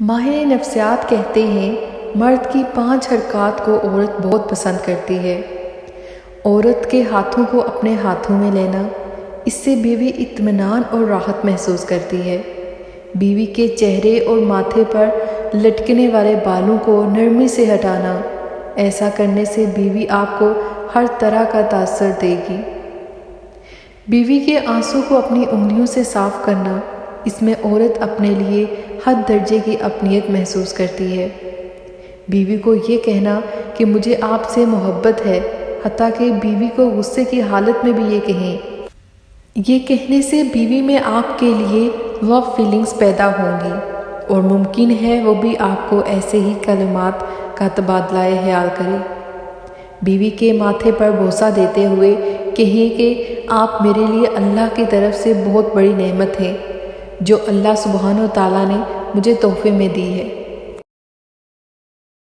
ماہر نفسیات کہتے ہیں مرد کی 5 حرکات کو عورت بہت پسند کرتی ہے۔ عورت کے ہاتھوں کو اپنے ہاتھوں میں لینا، اس سے بیوی اطمینان اور راحت محسوس کرتی ہے۔ بیوی کے چہرے اور ماتھے پر لٹکنے والے بالوں کو نرمی سے ہٹانا، ایسا کرنے سے بیوی آپ کو ہر طرح کا تاثر دے گی۔ بیوی کے آنسوں کو اپنی انگلیوں سے صاف کرنا، اس میں عورت اپنے لیے حد درجے کی اپنیت محسوس کرتی ہے۔ بیوی کو یہ کہنا کہ مجھے آپ سے محبت ہے، حتیٰ کہ بیوی کو غصے کی حالت میں بھی یہ کہیں۔ یہ کہنے سے بیوی میں آپ کے لیے لو فیلنگز پیدا ہوں گی، اور ممکن ہے وہ بھی آپ کو ایسے ہی کلمات کا تبادلہ خیال کرے۔ بیوی کے ماتھے پر بوسہ دیتے ہوئے کہیں کہ آپ میرے لیے اللہ کی طرف سے بہت بڑی نعمت ہیں، جو اللہ سبحانہ و تعالیٰ نے مجھے تحفے میں دی ہے۔